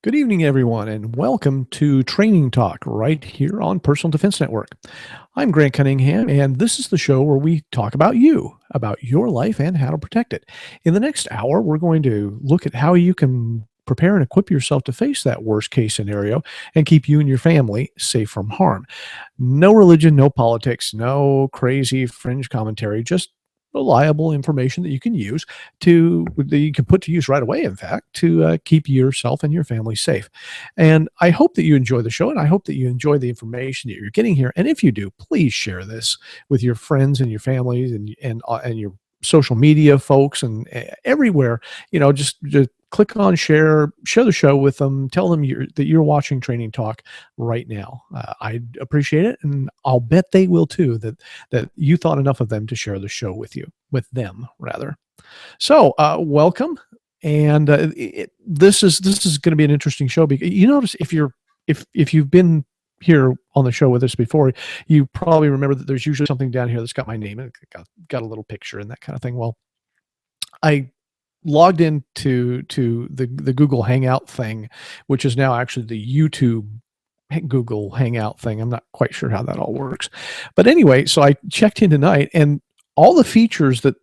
Good evening, everyone, and welcome to Training Talk right here on Personal Defense Network. I'm Grant Cunningham, and this is the show where we talk about you, about your life, and how to protect it. In the next hour, we're going to look at how you can prepare and equip yourself to face that worst case scenario and keep you and your family safe from harm. No religion, no politics, no crazy fringe commentary, just reliable information that you can use that you can put to use right away, in fact, to keep yourself and your family safe. And I hope that you enjoy the show, and I hope that you enjoy the information that you're getting here. And if you do, please share this with your friends and your families and your social media folks and everywhere. Just click on share the show with them. Tell them that you're watching Training Talk right now. I'd appreciate it, and I'll bet they will too. That you thought enough of them to share the show with them rather. So, welcome, and this is going to be an interesting show because you notice if you've been here on the show with us before, you probably remember that there's usually something down here that's got my name and it got a little picture and that kind of thing. Well, I logged into the Google Hangout thing, which is now actually the YouTube Google Hangout thing. I'm not quite sure how that all works, but anyway, so I checked in tonight, and all the features that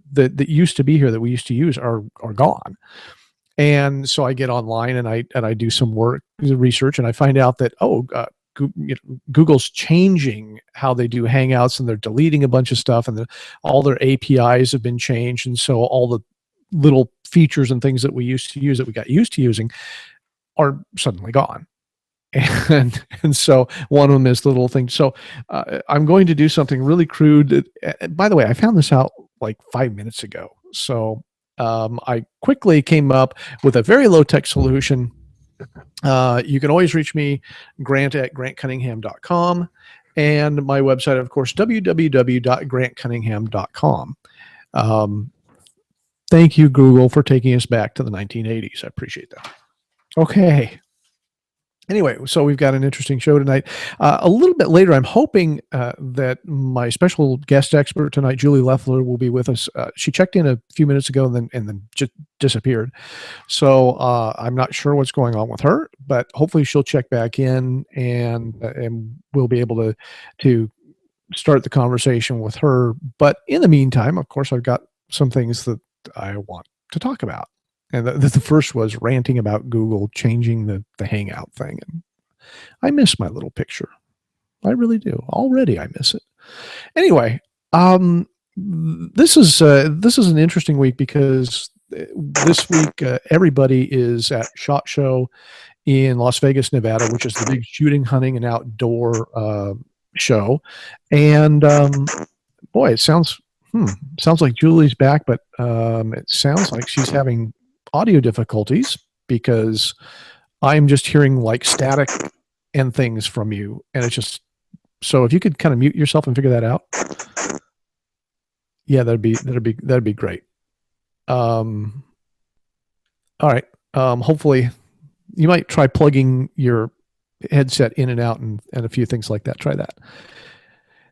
used to be here that we used to use are gone. And so I get online and I do some research, and I find out that Google's changing how they do Hangouts, and they're deleting a bunch of stuff, and all their APIs have been changed, and so all the little features and things that we used to use that we got used to using are suddenly gone. And so one of them is the little thing. So I'm going to do something really crude. By the way, I found this out like 5 minutes ago. So I quickly came up with a very low-tech solution. You can always reach me, grant@grantcunningham.com, and my website, of course, www.grantcunningham.com. Thank you, Google, for taking us back to the 1980s. I appreciate that. Okay. Anyway, so we've got an interesting show tonight. A little bit later, I'm hoping that my special guest expert tonight, Julie Leffler, will be with us. She checked in a few minutes ago and then just disappeared. So I'm not sure what's going on with her, but hopefully she'll check back in and we'll be able to start the conversation with her. But in the meantime, of course, I've got some things that I want to talk about. And the first was ranting about Google changing the Hangout thing. And I miss my little picture. I really do. Already I miss it. Anyway, this is an interesting week because this week everybody is at SHOT Show in Las Vegas, Nevada, which is the big shooting, hunting, and outdoor show. And boy, it sounds like Julie's back, but it sounds like she's having audio difficulties because I'm just hearing like static and things from you, and it's just, so if you could kind of mute yourself and figure that out. Yeah, that'd be great. All right. Hopefully you might try plugging your headset in and out and a few things like that. Try that.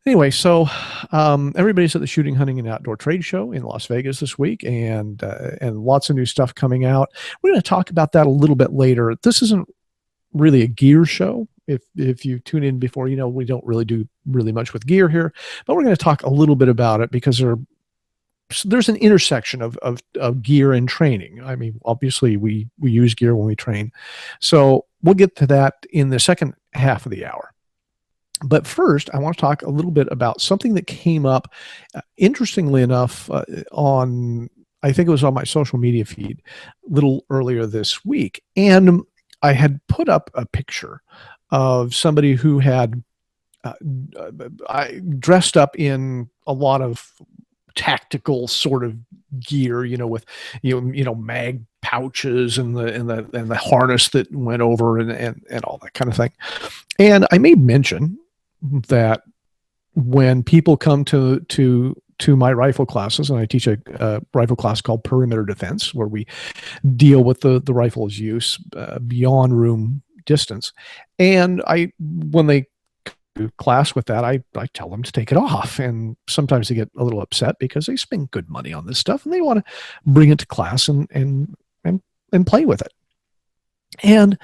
Anyway, so everybody's at the Shooting, Hunting, and Outdoor Trade Show in Las Vegas this week, and lots of new stuff coming out. We're going to talk about that a little bit later. This isn't really a gear show. If you tune in before, you know we don't really do really much with gear here, but we're going to talk a little bit about it because there's an intersection of gear and training. I mean, obviously we use gear when we train, so we'll get to that in the second half of the hour. But first, I want to talk a little bit about something that came up, interestingly enough, I think it was on my social media feed a little earlier this week. And I had put up a picture of somebody who had dressed up in a lot of tactical sort of gear, with mag pouches and the harness that went over and all that kind of thing. And I made mention that when people come to my rifle classes, and I teach a rifle class called Perimeter Defense, where we deal with the rifle's use beyond room distance. And when they do class with that, I tell them to take it off. And sometimes they get a little upset because they spend good money on this stuff and they want to bring it to class and play with it. And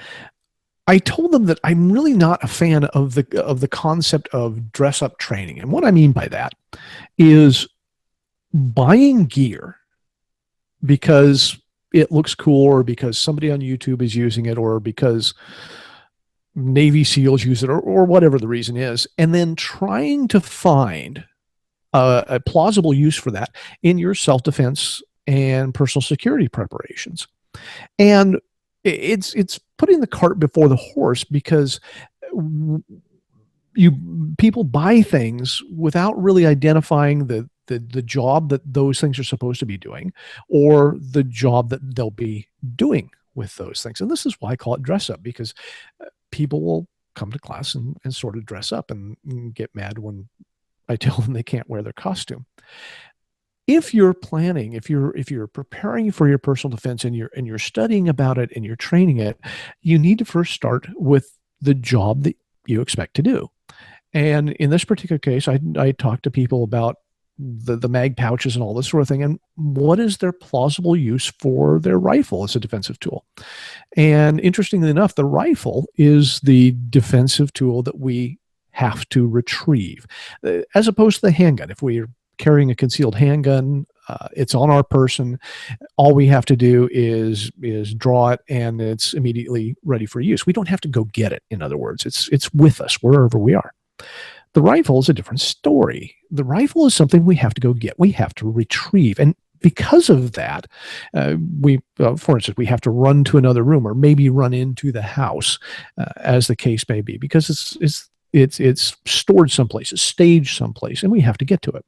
I told them that I'm really not a fan of the concept of dress up training. And what I mean by that is buying gear because it looks cool, or because somebody on YouTube is using it, or because Navy SEALs use it, or whatever the reason is, and then trying to find a plausible use for that in your self-defense and personal security preparations. And it's putting the cart before the horse, because people buy things without really identifying the job that those things are supposed to be doing, or the job that they'll be doing with those things. And this is why I call it dress up, because people will come to class and sort of dress up and get mad when I tell them they can't wear their costume. If you're planning, if you're preparing for your personal defense, and you're studying about it and you're training it, you need to first start with the job that you expect to do. And in this particular case, I talked to people about the mag pouches and all this sort of thing, and what is their plausible use for their rifle as a defensive tool. And interestingly enough, the rifle is the defensive tool that we have to retrieve, as opposed to the handgun. If we're carrying a concealed handgun, it's on our person. All we have to do is draw it, and it's immediately ready for use. We don't have to go get it. In other words, it's with us wherever we are. The rifle is a different story. The rifle is something we have to go get. We have to retrieve. And because of that, for instance, we have to run to another room, or maybe run into the house, as the case may be, because it's stored someplace, it's staged someplace, and we have to get to it.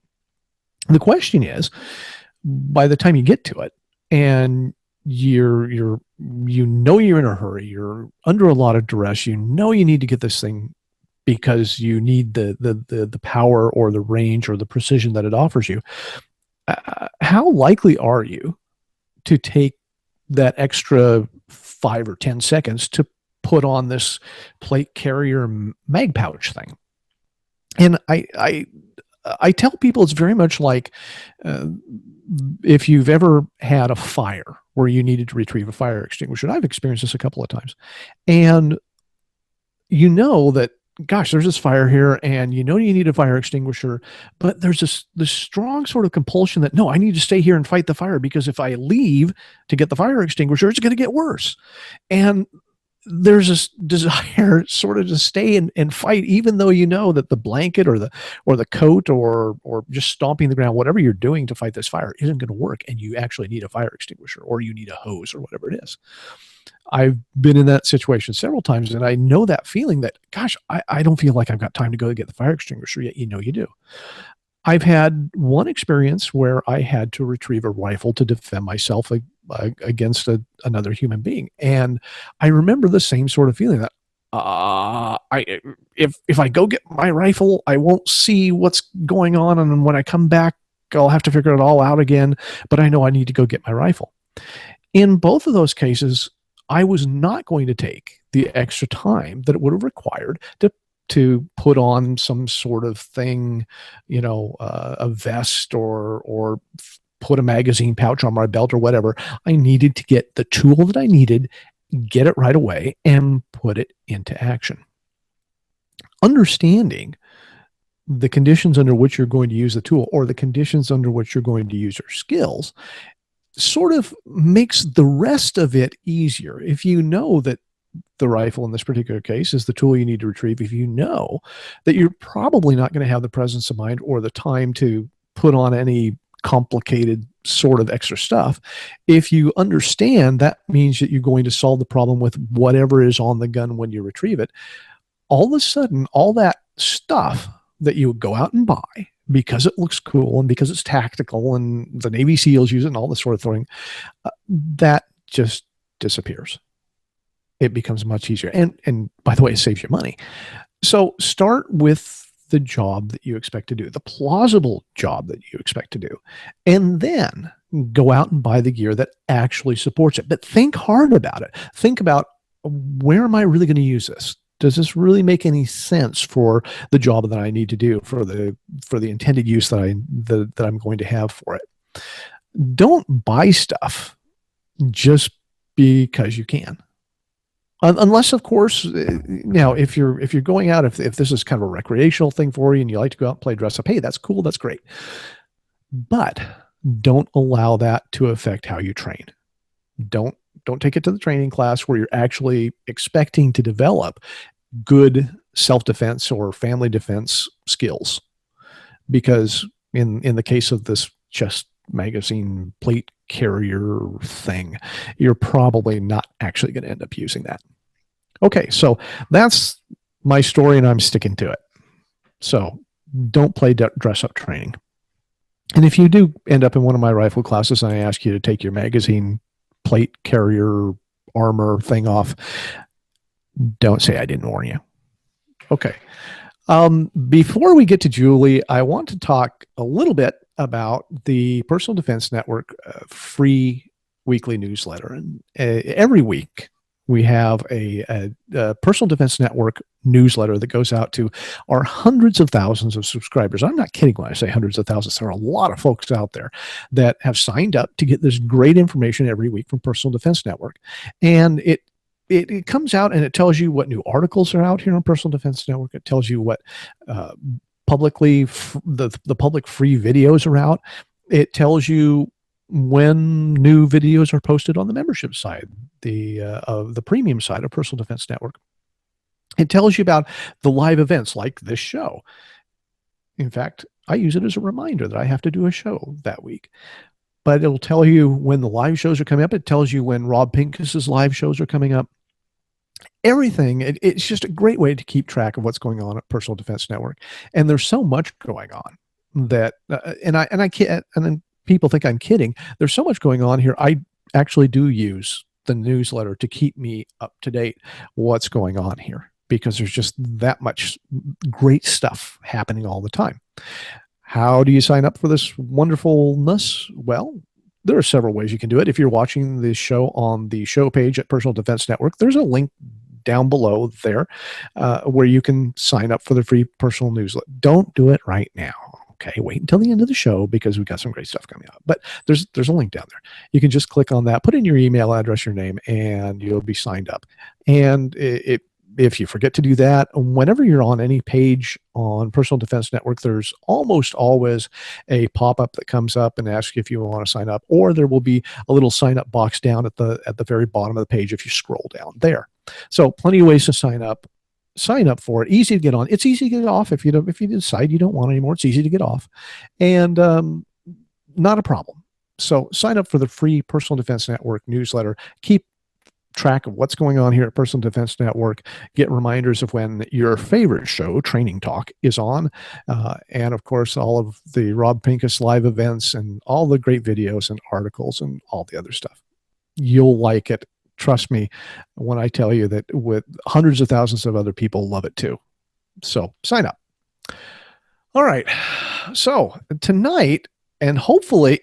The question is, by the time you get to it, and you're in a hurry, you're under a lot of duress, you need to get this thing because you need the power or the range or the precision that it offers you. How likely are you to take that extra 5 or 10 seconds to put on this plate carrier mag pouch thing? And I tell people it's very much like if you've ever had a fire where you needed to retrieve a fire extinguisher. And I've experienced this a couple of times. And you know that, gosh, there's this fire here, and you need a fire extinguisher, but there's this strong sort of compulsion that, no, I need to stay here and fight the fire, because if I leave to get the fire extinguisher, it's going to get worse. And there's this desire sort of to stay and fight, even though you know that the blanket or the coat or just stomping the ground, whatever you're doing to fight this fire, isn't going to work, and you actually need a fire extinguisher, or you need a hose, or whatever it is. I've been in that situation several times, and I know that feeling that, gosh, I don't feel like I've got time to go get the fire extinguisher, yet you do. I've had one experience where I had to retrieve a rifle to defend myself against another human being. And I remember the same sort of feeling that if I go get my rifle, I won't see what's going on. And when I come back, I'll have to figure it all out again. But I know I need to go get my rifle. In both of those cases, I was not going to take the extra time that it would have required to put on some sort of thing, a vest or put a magazine pouch on my belt or whatever. I needed to get the tool that I needed, get it right away, and put it into action. Understanding the conditions under which you're going to use the tool, or the conditions under which you're going to use your skills, sort of makes the rest of it easier. If you know that the rifle in this particular case is the tool you need to retrieve, if you know that you're probably not going to have the presence of mind or the time to put on any complicated sort of extra stuff, if you understand that means that you're going to solve the problem with whatever is on the gun when you retrieve it, all of a sudden, all that stuff that you would go out and buy because it looks cool and because it's tactical and the Navy SEALs use it and all this sort of thing, that just disappears. It becomes much easier. And by the way, it saves you money. So start with the job that you expect to do, the plausible job that you expect to do, and then go out and buy the gear that actually supports it. But think hard about it. Think about, where am I really going to use this? Does this really make any sense for the job that I need to do, for the intended use that I'm going to have for it? Don't buy stuff just because you can. Unless, of course, now if you're going out, if this is kind of a recreational thing for you and you like to go out and play dress up, hey, that's cool, that's great. But don't allow that to affect how you train. Don't take it to the training class where you're actually expecting to develop good self-defense or family defense skills. Because in the case of this chest magazine plate carrier thing, you're probably not actually going to end up using that. Okay, so that's my story and I'm sticking to it. So don't play dress up training. And if you do end up in one of my rifle classes and I ask you to take your magazine plate carrier armor thing off, don't say I didn't warn you. Okay. Before we get to Julie, I want to talk a little bit about the Personal Defense Network free weekly newsletter. And every week we have a Personal Defense Network newsletter that goes out to our hundreds of thousands of subscribers. I'm not kidding when I say hundreds of thousands. There are a lot of folks out there that have signed up to get this great information every week from Personal Defense Network. And it comes out and it tells you what new articles are out here on Personal Defense Network. It tells you what publicly the public free videos are out. It tells you when new videos are posted on the membership side, the premium side of Personal Defense Network. It tells you about the live events like this show. In fact, I use it as a reminder that I have to do a show that week. But it'll tell you when the live shows are coming up. It tells you when Rob Pincus's live shows are coming up. Everything. It's just a great way to keep track of what's going on at Personal Defense Network. And there's so much going on that, and I can't, and then people think I'm kidding. There's so much going on here. I actually do use the newsletter to keep me up to date what's going on here, because there's just that much great stuff happening all the time. How do you sign up for this wonderfulness? Well, there are several ways you can do it. If you're watching the show on the show page at Personal Defense Network, there's a link down below there where you can sign up for the free personal newsletter. Don't do it right now. Okay, wait until the end of the show because we've got some great stuff coming up. But there's a link down there. You can just click on that, put in your email address, your name, and you'll be signed up. And if you forget to do that, whenever you're on any page on Personal Defense Network, there's almost always a pop-up that comes up and asks you if you want to sign up, or there will be a little sign-up box down at the very bottom of the page if you scroll down there. So plenty of ways to sign up. Sign up for it. Easy to get on. It's easy to get off if you decide you don't want anymore. It's easy to get off, and not a problem. So sign up for the free Personal Defense Network newsletter. Keep track of what's going on here at Personal Defense Network. Get reminders of when your favorite show, Training Talk, is on, and of course all of the Rob Pincus live events and all the great videos and articles and all the other stuff. You'll like it. Trust me when I tell you that with hundreds of thousands of other people love it too. So sign up. All right. So tonight, and hopefully,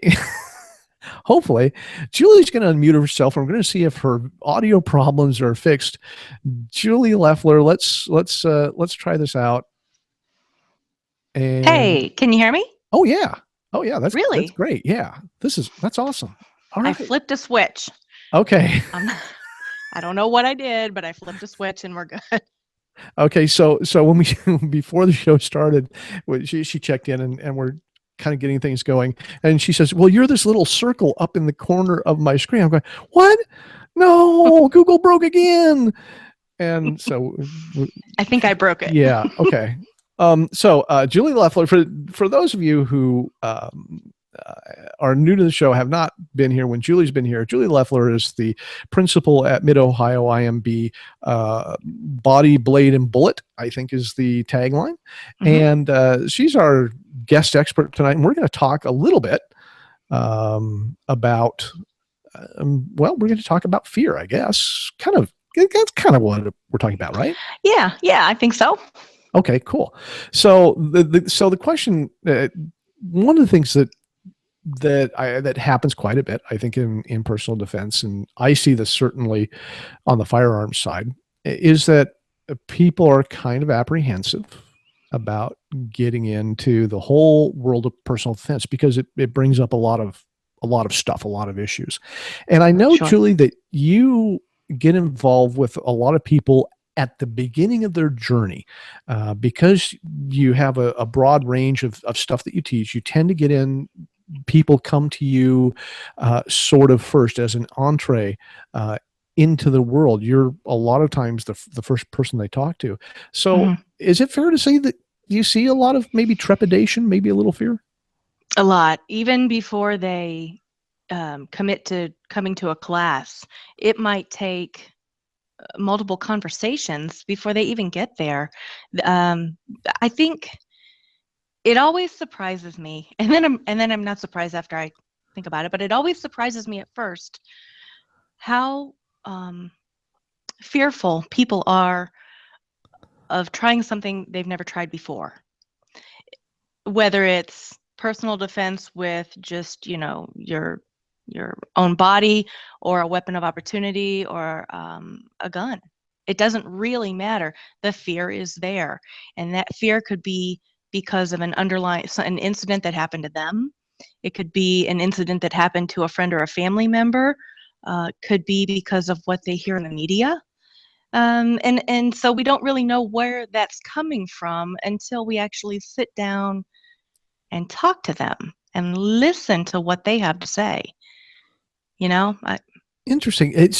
Julie's going to unmute herself. I'm going to see if her audio problems are fixed. Julie Leffler, let's try this out. And hey, can you hear me? Oh yeah. That's great. Yeah, that's awesome. All right. I flipped a switch. Okay. I don't know what I did, but I flipped a switch and we're good. Okay. So when before the show started, she checked in and we're kind of getting things going. And she says, well, you're this little circle up in the corner of my screen. I'm going, what? No, Google broke again. And so I think I broke it. Yeah. Okay. So Julie Leffler, for those of you who are new to the show, have not been here when Julie's been here. Julie Leffler is the principal at Mid-Ohio IMB. Body, Blade, and Bullet, I think, is the tagline. Mm-hmm. And she's our guest expert tonight. And we're going to talk a little bit about, we're going to talk about fear, I guess. That's kind of what we're talking about, right? Yeah, I think so. Okay, cool. So the question, one of the things that happens quite a bit, I think, in personal defense, and I see this certainly on the firearms side, is that people are kind of apprehensive about getting into the whole world of personal defense because it brings up a lot of stuff, a lot of issues. And I know, Sure. Julie, that you get involved with a lot of people at the beginning of their journey, because you have a broad range of stuff that you teach. You tend to get in, people come to you sort of first as an entree into the world. You're a lot of times the first person they talk to. So is it fair to say that you see a lot of maybe trepidation, maybe a little fear? A lot, even before they commit to coming to a class. It might take multiple conversations before they even get there. I think it always surprises me, and then I'm not surprised after I think about it. But it always surprises me at first how fearful people are of trying something they've never tried before. Whether it's personal defense with just your own body, or a weapon of opportunity, or a gun. It doesn't really matter. The fear is there, and that fear could be because of an incident that happened to them. It could be an incident that happened to a friend or a family member. Could be because of what they hear in the media. And so we don't really know where that's coming from until we actually sit down and talk to them and listen to what they have to say. Interesting.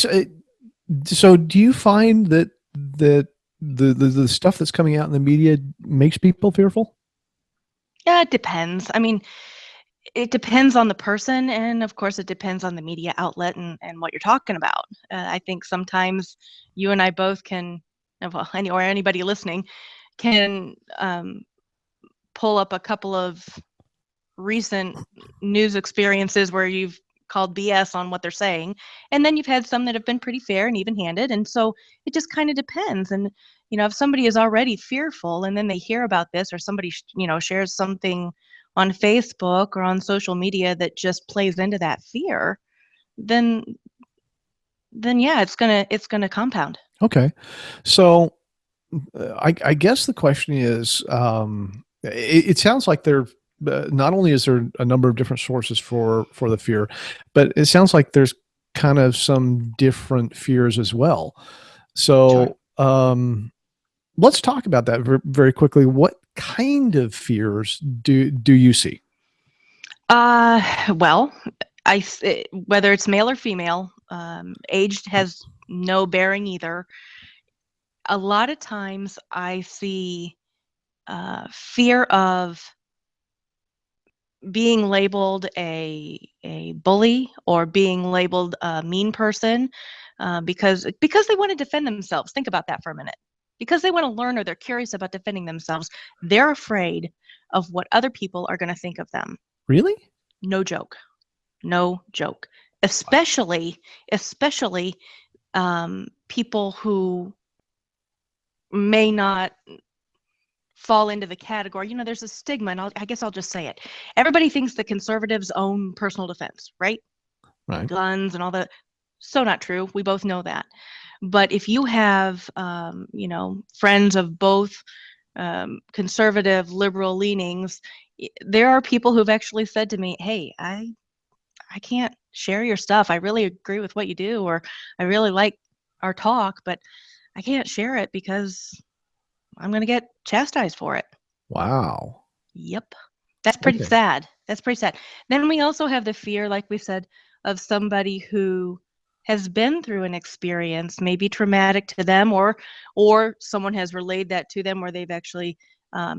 So do you find that the stuff that's coming out in the media makes people fearful? Yeah, it depends. I mean, it depends on the person, and of course, it depends on the media outlet and what you're talking about. I think sometimes you and I both can, well, or anybody listening can pull up a couple of recent news experiences where you've called BS on what they're saying, and then you've had some that have been pretty fair and even-handed, and so it just kind of depends. And if somebody is already fearful and then they hear about this, or somebody shares something on Facebook or on social media that just plays into that fear, then yeah, it's gonna compound. Okay. So I guess the question is, it sounds like there, not only is there a number of different sources for the fear, but it sounds like there's kind of some different fears as well. Sure. So let's talk about that very quickly. What kind of fears do you see? Well, whether it's male or female, age has no bearing either. A lot of times I see fear of being labeled a bully, or being labeled a mean person, because they want to defend themselves. Think about that for a minute. Because they want to learn, or they're curious about defending themselves, they're afraid of what other people are going to think of them. Really? No joke. No joke. Especially people who may not fall into the category. There's a stigma, and I guess I'll just say it. Everybody thinks that conservatives own personal defense, right? Right. Guns and all that. So not true. We both know that. But if you have, friends of both conservative, liberal leanings, there are people who've actually said to me, "Hey, I can't share your stuff. I really agree with what you do, or I really like our talk, but I can't share it because I'm going to get chastised for it." Wow. Yep. That's pretty Okay. sad. That's pretty sad. Then we also have the fear, like we said, of somebody who has been through an experience, maybe traumatic to them, or someone has relayed that to them, where they've actually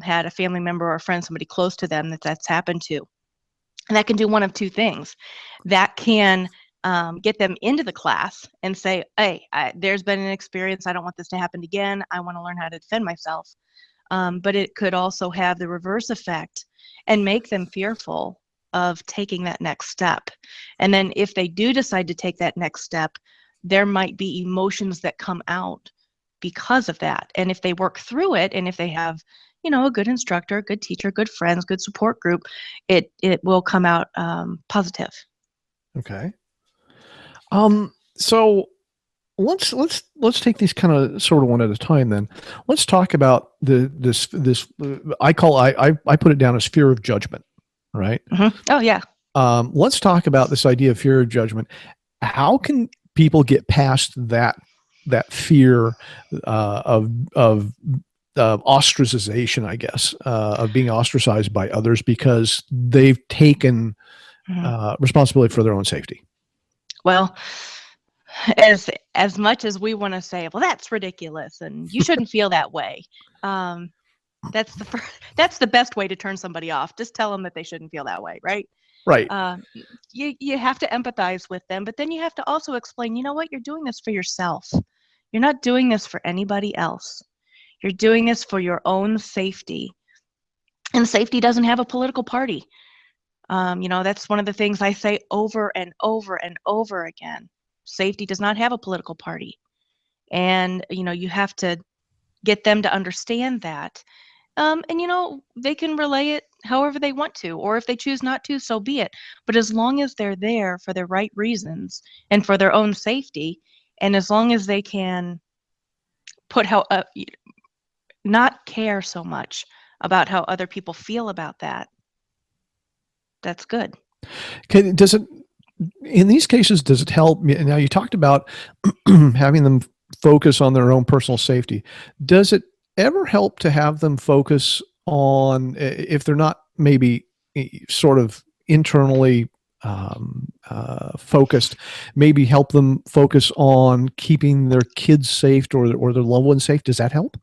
had a family member or a friend, somebody close to them, that's happened to. And that can do one of two things. That can get them into the class and say, "Hey, there's been an experience. I don't want this to happen again. I want to learn how to defend myself." But it could also have the reverse effect and make them fearful of taking that next step. And then if they do decide to take that next step, there might be emotions that come out because of that. And if they work through it, and if they have, a good instructor, good teacher, good friends, good support group, it will come out positive. Okay. So let's take these kind of sort of one at a time then. Let's talk about this I put it down as fear of judgment, right? Mm-hmm. Oh yeah. Let's talk about this idea of fear of judgment. How can people get past that fear of ostracization, I guess, of being ostracized by others because they've taken responsibility for their own safety. Well, as much as we want to say, well, that's ridiculous and you shouldn't feel that way. That's the best way to turn somebody off. Just tell them that they shouldn't feel that way, right? Right. You have to empathize with them, but then you have to also explain, you know what, you're doing this for yourself. You're not doing this for anybody else. You're doing this for your own safety. And safety doesn't have a political party. That's one of the things I say over and over and over again. Safety does not have a political party. And, you have to get them to understand that. And, they can relay it however they want to, or if they choose not to, so be it. But as long as they're there for the right reasons and for their own safety, and as long as they can put not care so much about how other people feel about that, that's good. Okay, in these cases, does it help? Now, you talked about having them focus on their own personal safety. Does it ever help to have them focus on, if they're not maybe sort of internally focused, maybe help them focus on keeping their kids safe or their loved ones safe? Does that help?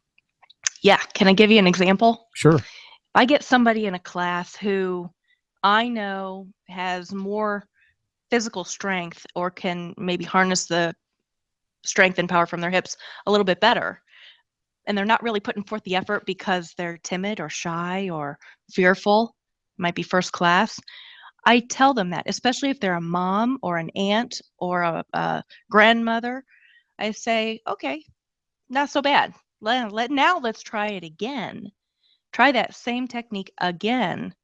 Yeah. Can I give you an example? Sure. I get somebody in a class who I know has more physical strength or can maybe harness the strength and power from their hips a little bit better. And they're not really putting forth the effort because they're timid or shy or fearful, might be first class. I tell them that, especially if they're a mom or an aunt or a grandmother. I say, okay, not so bad. Now let's try it again. Try that same technique again.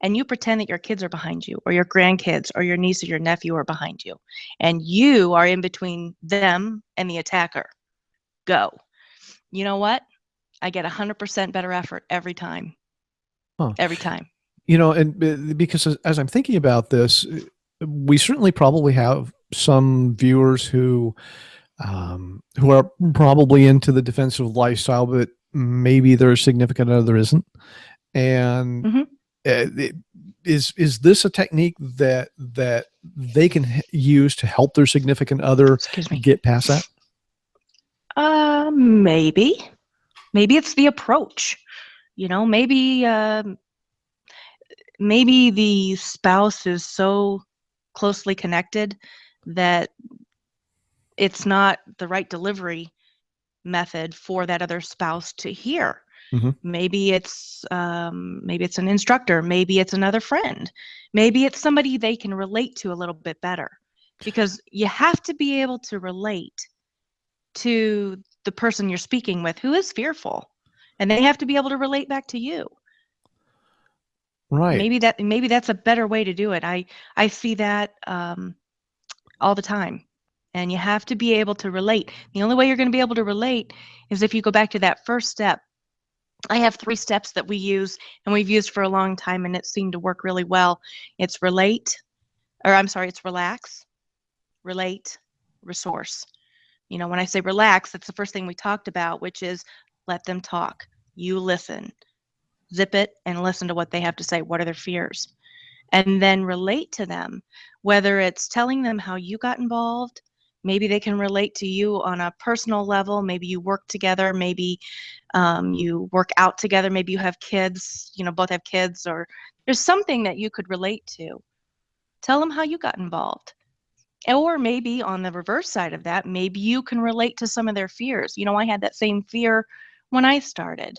And you pretend that your kids are behind you or your grandkids or your niece or your nephew are behind you. And you are in between them and the attacker. Go. You know what? I get 100% better effort every time. Huh. Every time. And because as I'm thinking about this, we certainly probably have some viewers who are probably into the defensive lifestyle, but maybe their significant other isn't. And is this a technique that they can use to help their significant other get past that? Maybe it's the approach. Maybe the spouse is so closely connected that it's not the right delivery method for that other spouse to hear. Mm-hmm. Maybe it's an instructor, maybe it's another friend, maybe it's somebody they can relate to a little bit better, because you have to be able to relate to the person you're speaking with who is fearful, and they have to be able to relate back to you. Right. Maybe that's a better way to do it. I see that all the time. And you have to be able to relate. The only way you're going to be able to relate is if you go back to that first step. I have 3 steps that we use and we've used for a long time, and it seemed to work really well. It's it's relax, relate, resource. When I say relax, that's the first thing we talked about, which is let them talk. You listen, zip it and listen to what they have to say. What are their fears? And then relate to them, whether it's telling them how you got involved. Maybe they can relate to you on a personal level. Maybe you work together. Maybe you work out together. Maybe you have kids, both have kids, or there's something that you could relate to. Tell them how you got involved. Or maybe on the reverse side of that, maybe you can relate to some of their fears. I had that same fear when I started,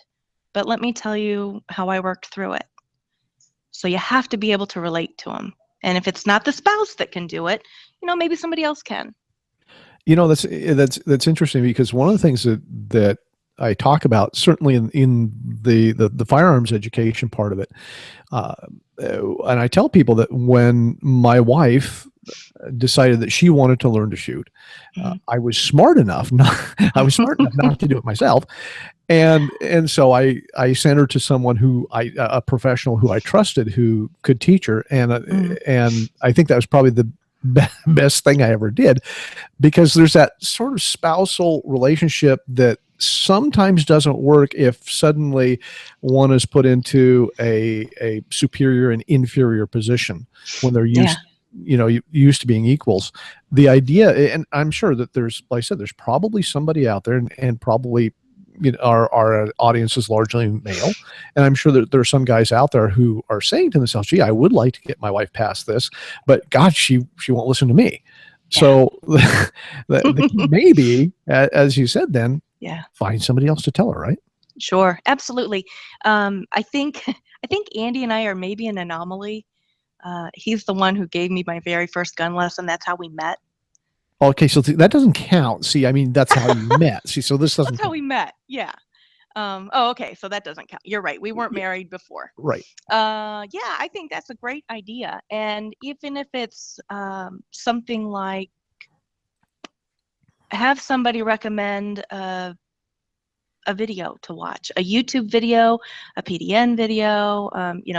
but let me tell you how I worked through it. So you have to be able to relate to them. And if it's not the spouse that can do it, maybe somebody else can. That's interesting, because one of the things that I talk about, certainly in the firearms education part of it, and I tell people that when my wife decided that she wanted to learn to shoot, I was smart enough not to do it myself, and so I sent her to someone a professional who I trusted, who could teach her, and I think that was probably best thing I ever did, because there's that sort of spousal relationship that sometimes doesn't work if suddenly one is put into a superior and inferior position when they're Yeah. used to being equals. The idea, and I'm sure that there's, like I said, there's probably somebody out there, and probably, our audience is largely male, and I'm sure that there are some guys out there who are saying to themselves, "Gee, I would like to get my wife past this, but God, she won't listen to me." Yeah. So the key may be, as you said, then Yeah. find somebody else to tell her, right? Sure. Absolutely. I think Andy and I are maybe an anomaly. He's the one who gave me my very first gun lesson. That's how we met. Okay, so that doesn't count. See, I mean, that's how you met. See, so this doesn't That's how count. we met. Yeah. Oh, okay. So that doesn't count. You're right. We weren't Yeah, married before. right. Yeah, I think that's a great idea. And even if it's something like have somebody recommend a video to watch, a YouTube video, a PDN video,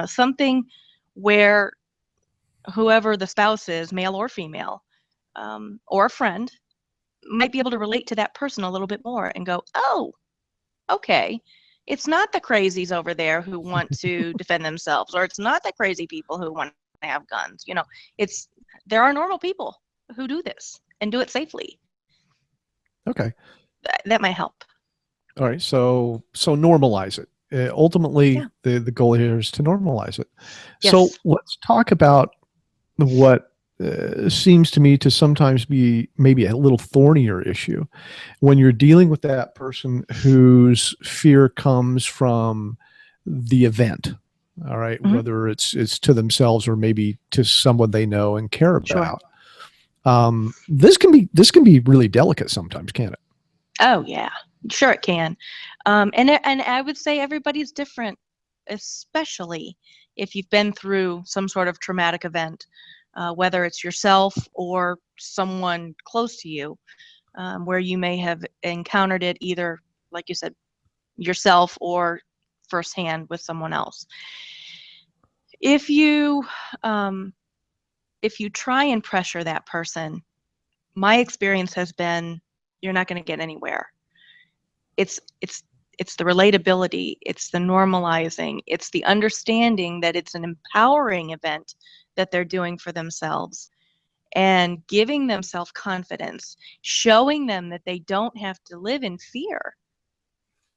something where whoever the spouse is, male or female, or a friend, might be able to relate to that person a little bit more and go, oh, okay, it's not the crazies over there who want to defend themselves, or it's not the crazy people who want to have guns. It's there are normal people who do this and do it safely. Okay. That might help. All right. So normalize it. Ultimately, Yeah. the goal here is to normalize it. So Yes. let's talk about what seems to me to sometimes be maybe a little thornier issue when you're dealing with that person whose fear comes from the event. All right, Hmm. whether it's to themselves or maybe to someone they know and care Sure. about. This can be really delicate sometimes, can't it? Oh yeah. Sure it can. And I would say everybody's different, especially if you've been through some sort of traumatic event, whether it's yourself or someone close to you, where you may have encountered it either, like you said, yourself or firsthand with someone else. If you um, if you try and pressure that person, my experience has been you're not going to get anywhere. It's the relatability, it's the normalizing, it's the understanding that it's an empowering event that they're doing for themselves and giving them self-confidence, showing them that they don't have to live in fear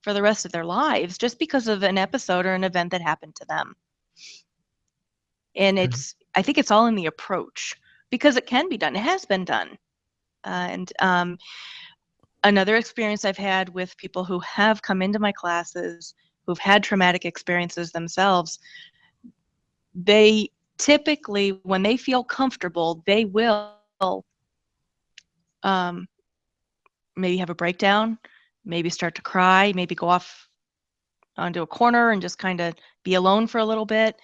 for the rest of their lives just because of an episode or an event that happened to them. And I think it's all in the approach, because it can be done. It has been done. And another experience I've had with people who have come into my classes, who've had traumatic experiences themselves, they typically, when they feel comfortable, they will um, maybe have a breakdown, maybe start to cry, maybe go off onto a corner and just kind of be alone for a little bit.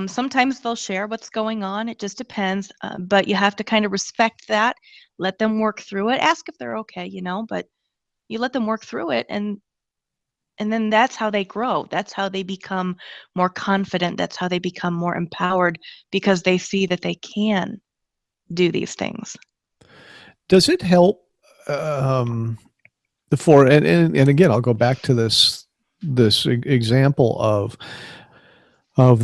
Sometimes they'll share what's going on. It just depends. But you have to kind of respect that, let them work through it, ask if they're okay, but you let them work through it, and then that's how they grow. That's how they become more confident. That's how they become more empowered, because they see that they can do these things. Does it help and again, I'll go back to this example of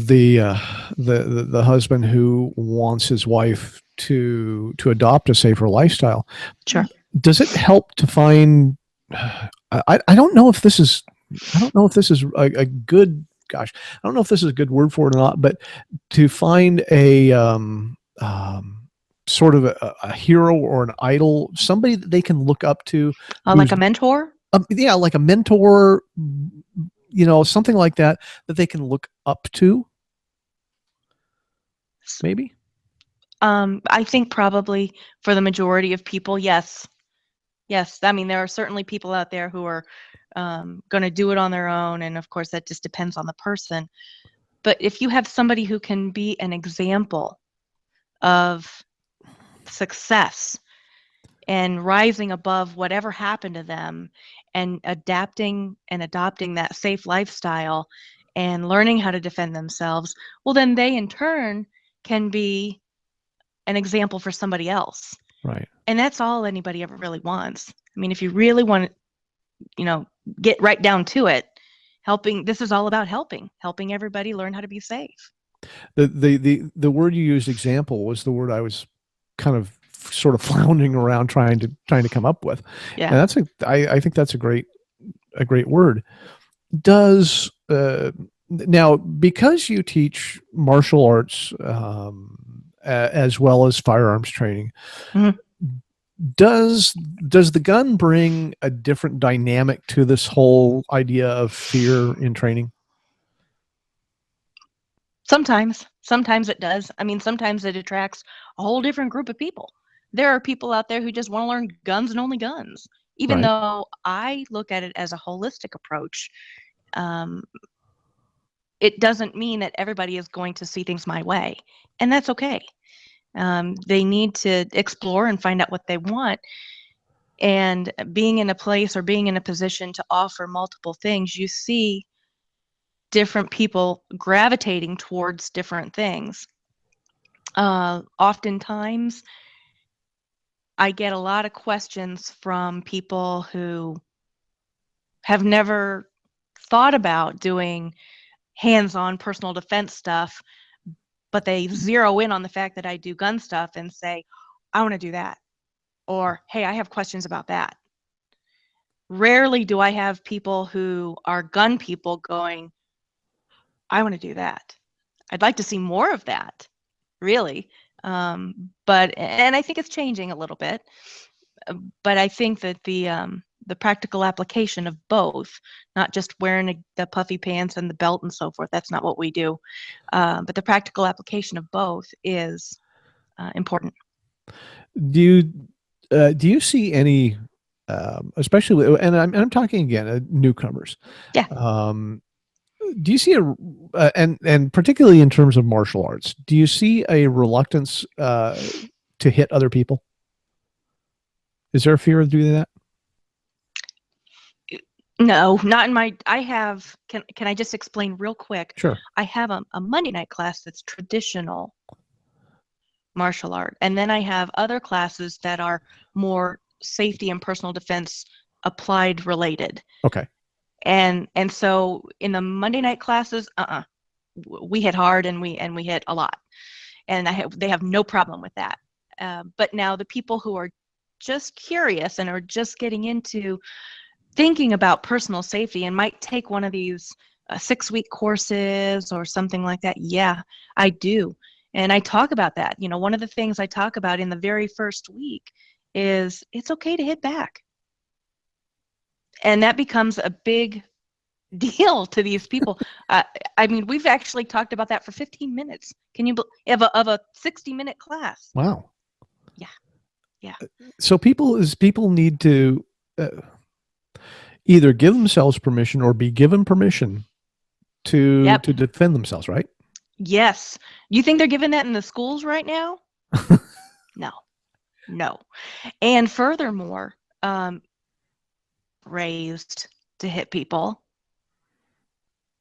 the husband who wants his wife to adopt a safer lifestyle. Sure. Does it help to find? I don't know if this is. I don't know if this is a good. Gosh, I don't know if this is a good word for it or not. But to find sort of a hero or an idol, somebody that they can look up to, Like who's a mentor? yeah, like a mentor, something like that they can look up to, maybe. I think probably for the majority of people, yes. Yes. I mean, there are certainly people out there who are going to do it on their own. And of course, that just depends on the person. But if you have somebody who can be an example of success and rising above whatever happened to them and adapting and adopting that safe lifestyle and learning how to defend themselves, well, then they in turn can be an example for somebody else. Right. And that's all anybody ever really wants. I mean, if you really want to, get right down to it, this is all about helping everybody learn how to be safe. The word you used, example, was the word I was kind of sort of floundering around trying to come up with. Yeah. And I think that's a great word. Does now, because you teach martial arts as well as firearms training, Mhm. does the gun bring a different dynamic to this whole idea of fear in training? Sometimes it does. I mean, sometimes it attracts a whole different group of people. There are people out there who just want to learn guns and only guns, even Right. though I look at it as a holistic approach. Um, it doesn't mean that everybody is going to see things my way, and that's okay. They need to explore and find out what they want. And being in a place or being in a position to offer multiple things, you see different people gravitating towards different things. Oftentimes, I get a lot of questions from people who have never thought about doing hands-on personal defense stuff, but they zero in on the fact that I do gun stuff and say, I want to do that. Or, hey, I have questions about that. Rarely do I have people who are gun people going, I want to do that. I'd like to see more of that, really. And I think it's changing a little bit. But I think that the practical application of both, not just wearing the puffy pants and the belt and so forth, that's not what we do. But the practical application of both is important. Do you see any, especially, and I'm talking again, newcomers? Yeah. Do you see and particularly in terms of martial arts, do you see a reluctance to hit other people? Is there a fear of doing that? No, not in my. Can I just explain real quick? Sure. I have a Monday night class that's traditional martial art, and then I have other classes that are more safety and personal defense applied related. Okay. And so in the Monday night classes, we hit hard and we hit a lot, and they have no problem with that. But now the people who are just curious and are just getting into thinking about personal safety and might take one of these 6-week courses or something like that. Yeah, I do. And I talk about that. One of the things I talk about in the very first week is it's okay to hit back. And that becomes a big deal to these people. I mean, we've actually talked about that for 15 minutes. Can you believe of a 60-minute class? Wow. Yeah. So people need to either give themselves permission or be given permission to defend themselves, right? Yes. You think they're giving that in the schools right now? No. And furthermore, raised to hit people,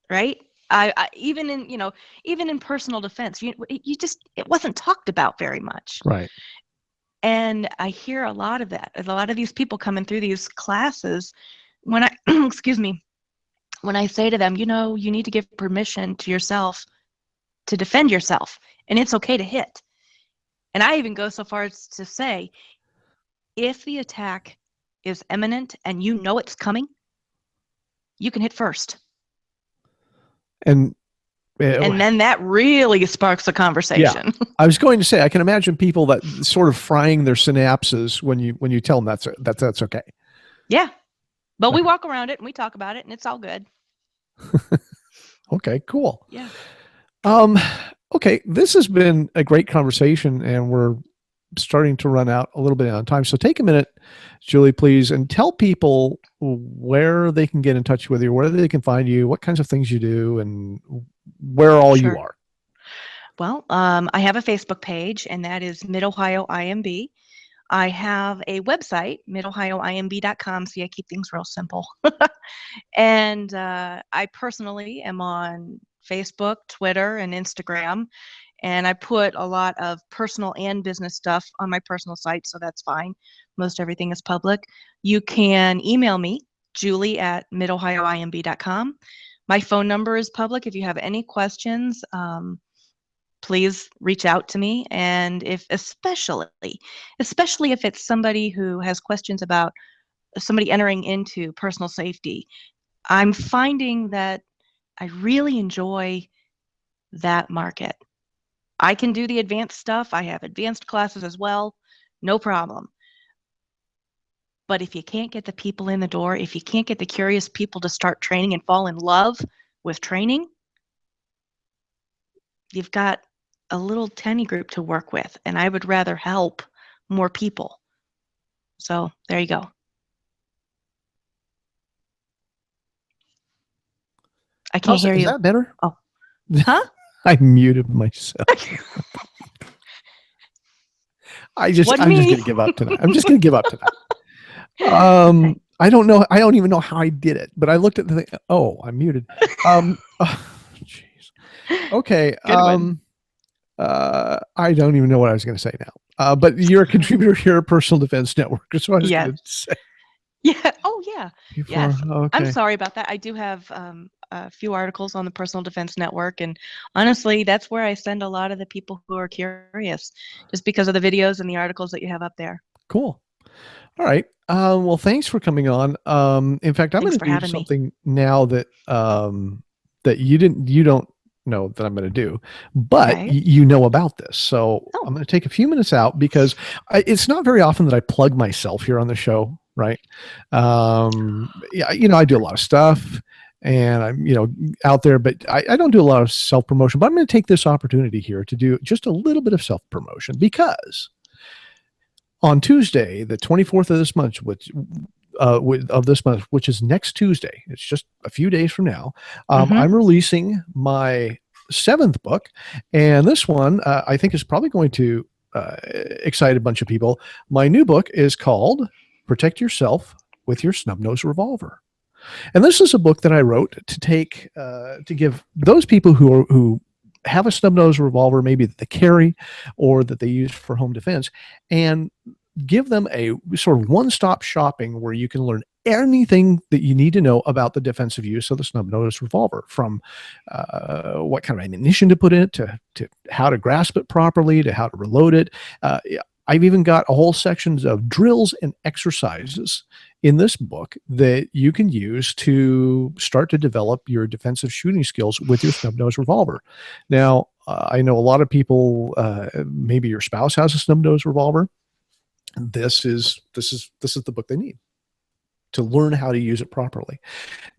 right? I even in personal defense, it wasn't talked about very much. Right. And I hear a lot of that. A lot of these people coming through these classes, when I excuse me, when I say to them, you need to give permission to yourself to defend yourself, and it's okay to hit. And I even go so far as to say, if the attack is imminent and you know it's coming, you can hit first. And then that really sparks a conversation. Yeah. I was going to say, I can imagine people that sort of frying their synapses when you tell them that's okay. Yeah. But we walk around it and we talk about it and it's all good. Okay, cool. Yeah. Okay, this has been a great conversation and we're starting to run out a little bit on time. So take a minute, Julie, please, and tell people where they can get in touch with you, where they can find you, what kinds of things you do, and where all you are. Well, I have a Facebook page, and that is Mid-Ohio IMB. I have a website, midohioimb.com. See, I keep things real simple. And I personally am on Facebook, Twitter, and Instagram. And I put a lot of personal and business stuff on my personal site, so that's fine. Most everything is public. You can email me, julie@midohioimb.com. My phone number is public. If you have any questions, please reach out to me. And especially if it's somebody who has questions about somebody entering into personal safety, I'm finding that I really enjoy that market. I can do the advanced stuff. I have advanced classes as well. No problem. But if you can't get the people in the door, if you can't get the curious people to start training and fall in love with training, you've got a little tiny group to work with, and I would rather help more people. So there you go. I can't hear you. Is that better? Oh, huh? I muted myself. I'm just going to give up tonight. I'm just going to give up tonight. Okay. I don't know. I don't even know how I did it, but I looked at the thing. Oh, I'm muted. Jeez. Okay. Good one. I don't even know what I was going to say now. But you're a contributor here at Personal Defense Network. That's what I was going to say. Yeah. Oh, yeah. Yes. Okay. I'm sorry about that. I do have a few articles on the Personal Defense Network, and honestly, that's where I send a lot of the people who are curious, just because of the videos and the articles that you have up there. Cool. All right. Well, thanks for coming on. In fact, I'm going to do something now that that you don't know that I'm going to do, but you know about this. So I'm going to take a few minutes out because it's not very often that I plug myself here on the show, right? Yeah, I do a lot of stuff and I'm, out there, but I don't do a lot of self-promotion, but I'm going to take this opportunity here to do just a little bit of self-promotion because on Tuesday, the 24th of this month, which is next Tuesday, it's just a few days from now, I'm releasing my 7th book. And this one, I think is probably going to excite a bunch of people. My new book is called Protect Yourself with Your Snub-Nosed Revolver. And this is a book that I wrote to give those people who have a snub-nosed revolver, maybe that they carry or that they use for home defense, and give them a sort of one-stop shopping where you can learn anything that you need to know about the defensive use of the snub-nosed revolver, from what kind of ammunition to put in it, to how to grasp it properly, to how to reload it. I've even got a whole sections of drills and exercises in this book that you can use to start to develop your defensive shooting skills with your snub-nosed revolver. Now, I know a lot of people, maybe your spouse has a snub-nosed revolver. This is the book they need to learn how to use it properly.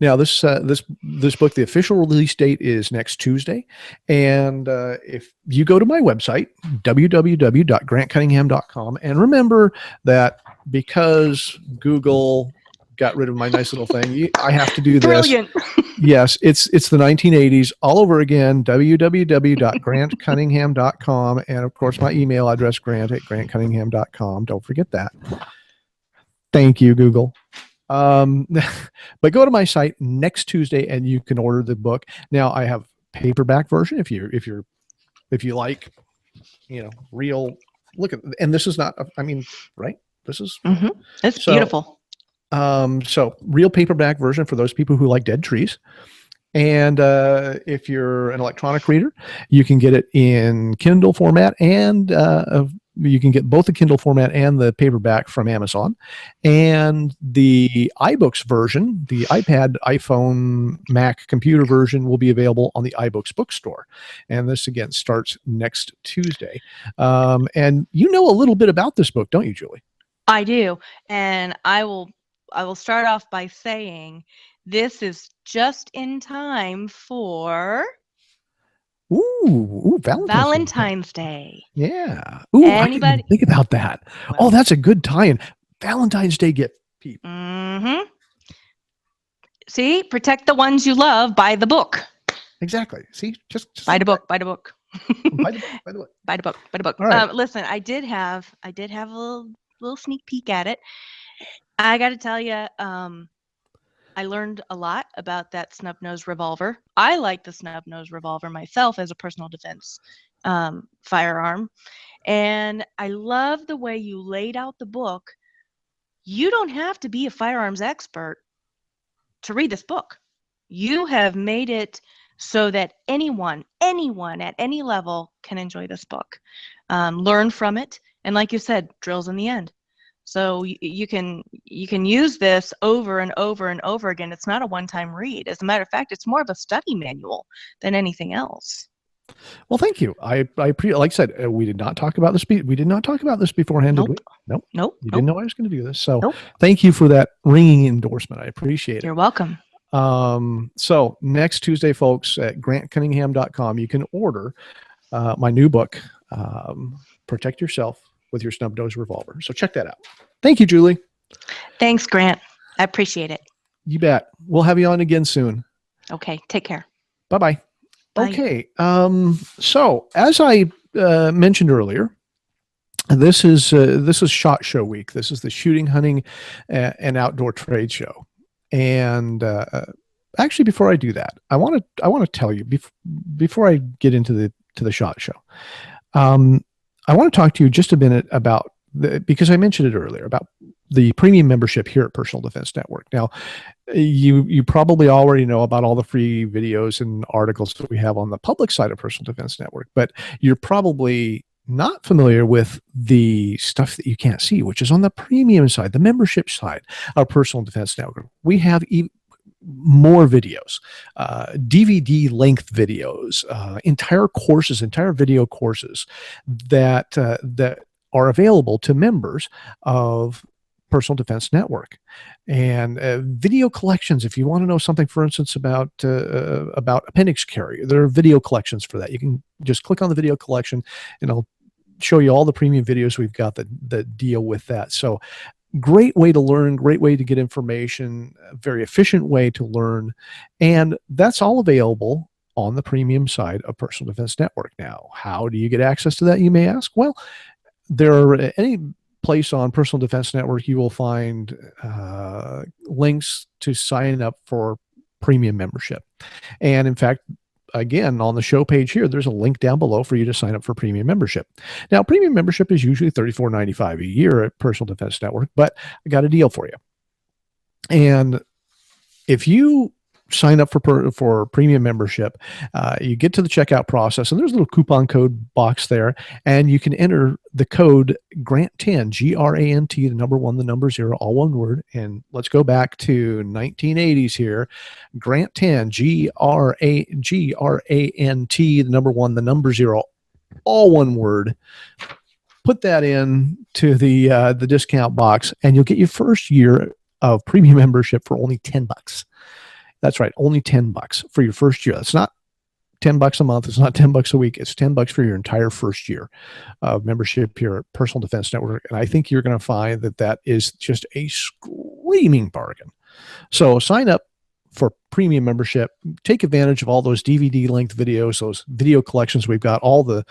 Now, this book, the official release date is next Tuesday. And if you go to my website, www.grantcunningham.com, and remember that because Google got rid of my nice little thing, I have to do this. Brilliant. Yes, it's the 1980s all over again, www.grantcunningham.com. And of course, my email address, grant@grantcunningham.com. Don't forget that. Thank you, Google. But go to my site next Tuesday and you can order the book. Now I have paperback version if you like, real look at, and this is not, right? This is, it's beautiful. So real paperback version for those people who like dead trees. And if you're an electronic reader, you can get it in Kindle format, and you can get both the Kindle format and the paperback from Amazon. And the iBooks version, the iPad, iPhone, Mac computer version, will be available on the iBooks bookstore. And this, again, starts next Tuesday. And you know a little bit about this book, don't you, Julie? I do. And I will start off by saying this is just in time for Valentine's Day. Yeah. Ooh, I didn't even think about that. Well, oh, that's a good tie-in. Valentine's Day gift. See, protect the ones you love. Buy the book. Exactly. See, just buy the book. Buy the book. Buy the book. Buy the book. Buy the book. Buy the book. All right. Listen, I did have a little sneak peek at it. I got to tell you, I learned a lot about that snub-nosed revolver. I like the snub-nosed revolver myself as a personal defense firearm. And I love the way you laid out the book. You don't have to be a firearms expert to read this book. You have made it so that anyone at any level can enjoy this book, learn from it, and like you said, drills in the end. So you can use this over and over and over again. It's not a one-time read. As a matter of fact, it's more of a study manual than anything else. Well, thank you. Like I said, we did not talk about this. We did not talk about this beforehand, Nope. did we? Nope. Nope. You didn't know I was going to do this. So Nope. Thank you for that ringing endorsement. I appreciate it. You're welcome. So next Tuesday, folks, at grantcunningham.com, you can order my new book, Protect Yourself with Your Snub Nose Revolver. So check that out. Thank you, Julie. Thanks, Grant. I appreciate it. You bet. We'll have you on again soon. Okay. Take care. Bye-bye. Bye. Okay. So as I mentioned earlier, this is SHOT Show week. This is the Shooting, Hunting, and Outdoor Trade Show. And actually, before I do that, I want to tell you before I get into the SHOT Show, I want to talk to you just a minute about because I mentioned it earlier about the premium membership here at Personal Defense Network. Now, you probably already know about all the free videos and articles that we have on the public side of Personal Defense Network, but you're probably not familiar with the stuff that you can't see, which is on the premium side, the membership side of Personal Defense Network. We have more videos, DVD length videos, entire video courses that are available to members of Personal Defense Network, and video collections. If you want to know something, for instance, about appendix carry, there are video collections for that. You can just click on the video collection, and I'll show you all the premium videos we've got that deal with that. So, great way to learn, great way to get information, very efficient way to learn, and that's all available on the premium side of Personal Defense Network. Now, how do you get access to that, you may ask? Well, there are any place on Personal Defense Network, you will find links to sign up for premium membership. And in fact, again, on the show page here, there's a link down below for you to sign up for premium membership. Now, premium membership is usually $34.95 a year at Personal Defense Network, but I got a deal for you. And if you sign up for premium membership, you get to the checkout process, and there's a little coupon code box there, and you can enter the code GRANT10, G-R-A-N-T, the number 1, the number 0, all one word. And let's go back to 1980s here. GRANT10, G-R-A-N-T, the number 1, the number 0, all one word. Put that in to the discount box, and you'll get your first year of premium membership for only $10. That's right, only $10 for your first year. That's not $10 a month. It's not $10 a week. It's $10 for your entire first year of membership here at Personal Defense Network. And I think you're going to find that is just a screaming bargain. So sign up for premium membership. Take advantage of all those DVD length videos, those video collections we've got, all the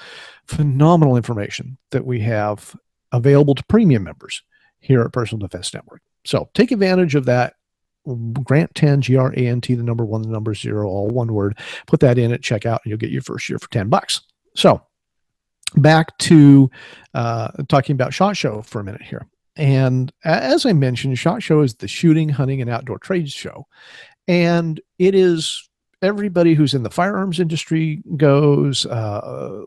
phenomenal information that we have available to premium members here at Personal Defense Network. So take advantage of that. GRANT10, G-R-A-N-T, the number 1, the number 0, all one word. Put that in at checkout, and you'll get your first year for $10. So back to talking about SHOT Show for a minute here. And as I mentioned, SHOT Show is the Shooting, Hunting, and Outdoor Trade Show. And it is everybody who's in the firearms industry goes, a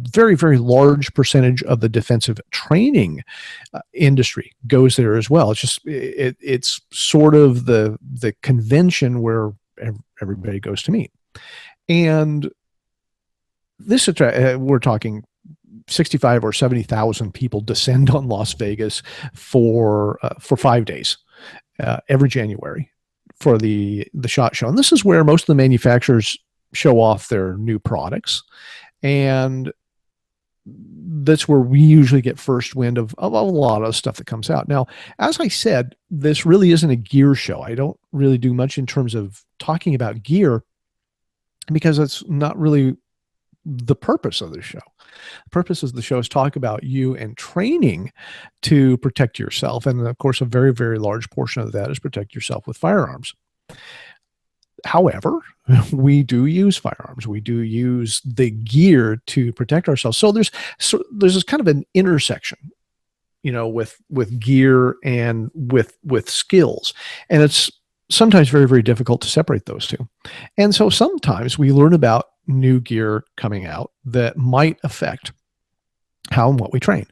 very, very large percentage of the defensive training industry goes there as well. It's just, it's sort of the convention where everybody goes to meet. And this, we're talking 65 or 70,000 people descend on Las Vegas for 5 days every January for the SHOT Show. And this is where most of the manufacturers show off their new products. And that's where we usually get first wind of a lot of stuff that comes out. Now, as I said, this really isn't a gear show. I don't really do much in terms of talking about gear because that's not really the purpose of the show. The purpose of the show is talk about you and training to protect yourself. And of course, a very, very large portion of that is protect yourself with firearms. However, we do use firearms. We do use the gear to protect ourselves. So there's this kind of an intersection, with gear and with skills, and it's sometimes very, very difficult to separate those two. And so sometimes we learn about new gear coming out that might affect how and what we train.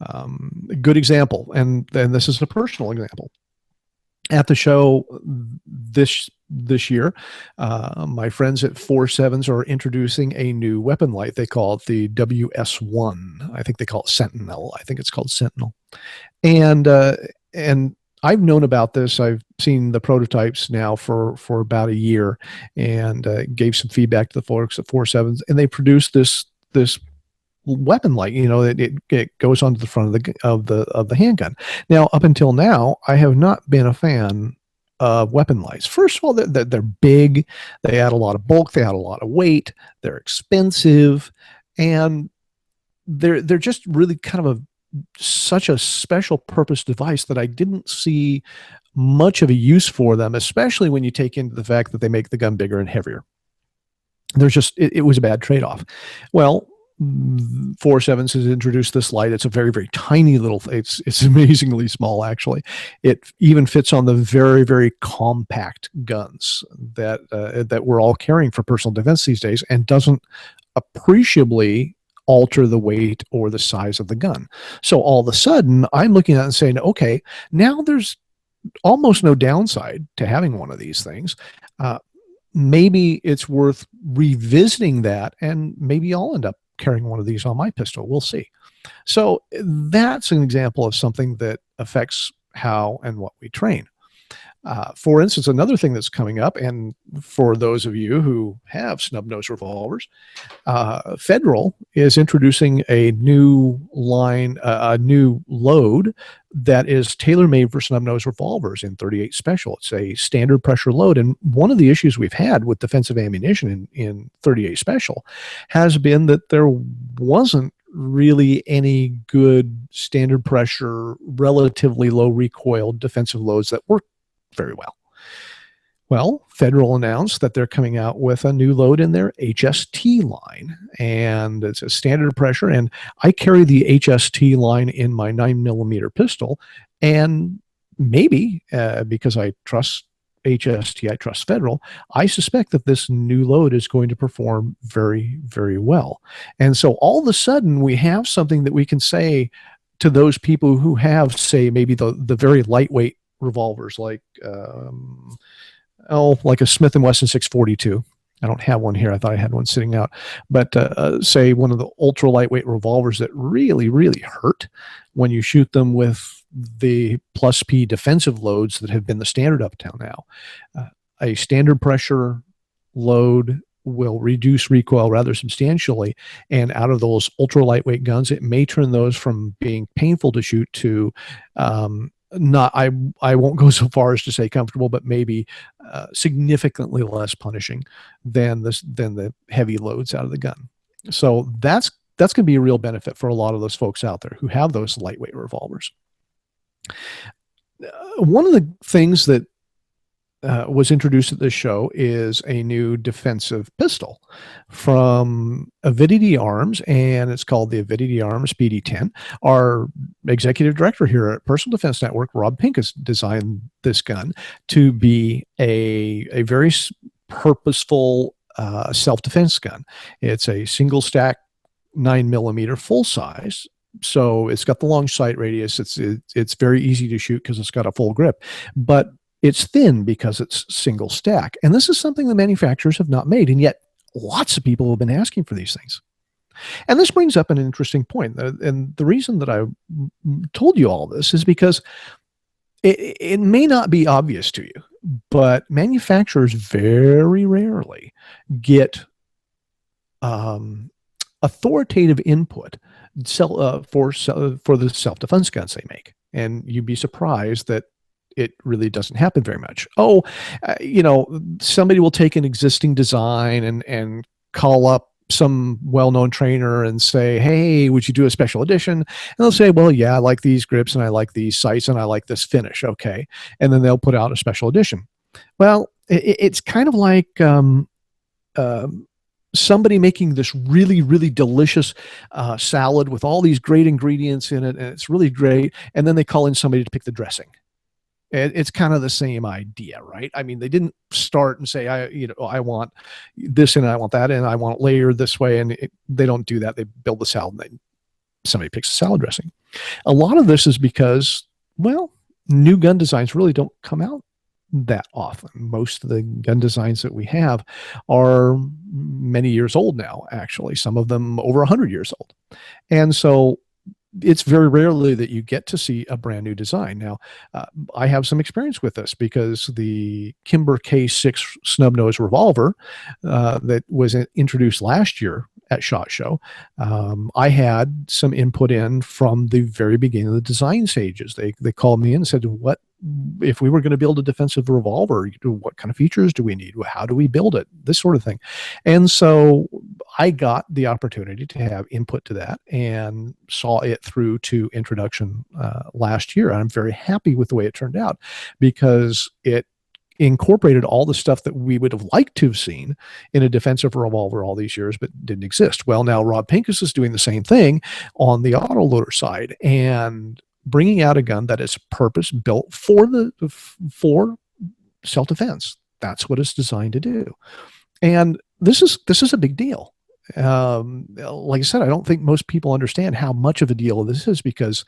A good example, and this is a personal example. At the show this year, my friends at 4.7s are introducing a new weapon light. They call it the WS1. I think they call it Sentinel. I think it's called Sentinel. And I've known about this. I've seen the prototypes now for about a year, and gave some feedback to the folks at 4.7s, and they produced this weapon light. It goes onto the front of the handgun. Now, up until now, I have not been a fan of weapon lights. First of all, they're big. They add a lot of bulk. They add a lot of weight. They're expensive, and they're just really kind of such a special purpose device that I didn't see much of a use for them, especially when you take into the fact that they make the gun bigger and heavier. It was a bad trade-off. Well, 4.7s has introduced this light. It's a very, very tiny little, it's amazingly small, actually. It even fits on the very, very compact guns that we're all carrying for personal defense these days, and doesn't appreciably alter the weight or the size of the gun. So all of a sudden, I'm looking at it and saying, okay, now there's almost no downside to having one of these things. Maybe it's worth revisiting that, and maybe I'll end up carrying one of these on my pistol. We'll see. So that's an example of something that affects how and what we train. For instance, another thing that's coming up, and for those of you who have snub-nose revolvers, Federal is introducing a new line, a new load that is tailor-made for snub-nose revolvers in 38 Special. It's a standard pressure load, and one of the issues we've had with defensive ammunition in 38 Special has been that there wasn't really any good standard pressure, relatively low recoil defensive loads that work very well. Well, Federal announced that they're coming out with a new load in their HST line, and it's a standard pressure. And I carry the HST line in my 9mm pistol, and maybe because I trust HST, I trust Federal, I suspect that this new load is going to perform very, very well. And so all of a sudden, we have something that we can say to those people who have, say, maybe the very lightweight revolvers, like like a Smith & Wesson 642. I don't have one here. I thought I had one sitting out. But say one of the ultra lightweight revolvers that really, really hurt when you shoot them with the plus P defensive loads that have been the standard up till now. A standard pressure load will reduce recoil rather substantially, and out of those ultra lightweight guns, it may turn those from being painful to shoot to not, I won't go so far as to say comfortable, but maybe significantly less punishing than the heavy loads out of the gun. So that's going to be a real benefit for a lot of those folks out there who have those lightweight revolvers. One of the things that was introduced at this show is a new defensive pistol from Avidity Arms, and it's called the Avidity Arms PD10. Our executive director here at Personal Defense Network, Rob Pink, has designed this gun to be a very purposeful self-defense gun. It's a single stack 9mm full size. So it's got the long sight radius. It's very easy to shoot because it's got a full grip, but it's thin because it's single stack. And this is something the manufacturers have not made, and yet lots of people have been asking for these things. And this brings up an interesting point. And the reason that I told you all this is because it may not be obvious to you, but manufacturers very rarely get authoritative input for the self-defense guns they make. And you'd be surprised that it really doesn't happen very much. Somebody will take an existing design and call up some well-known trainer and say, hey, would you do a special edition? And they'll say, well, yeah, I like these grips and I like these sights and I like this finish. Okay. And then they'll put out a special edition. Well, it's kind of like somebody making this really, really delicious salad with all these great ingredients in it, and it's really great. And then they call in somebody to pick the dressing. It's kind of the same idea, right? I mean, they didn't start and say, I want this and I want that and I want it layered this way. And they don't do that. They build the salad and somebody picks a salad dressing. A lot of this is because, well, new gun designs really don't come out that often. Most of the gun designs that we have are many years old now, actually, some of them over 100 years old. And so it's very rarely that you get to see a brand new design. Now, I have some experience with this because the Kimber K6 snub nose revolver that was introduced last year at SHOT Show, I had some input in from the very beginning of the design stages. They called me in and said, what if we were going to build a defensive revolver, what kind of features do we need? How do we build it? This sort of thing. And so I got the opportunity to have input to that and saw it through to introduction last year. And I'm very happy with the way it turned out because it incorporated all the stuff that we would have liked to have seen in a defensive revolver all these years, but didn't exist. Well, now Rob Pincus is doing the same thing on the autoloader side and bringing out a gun that is purpose built for self-defense. That's what it's designed to do. And this is a big deal. Like I said, I don't think most people understand how much of a deal this is because,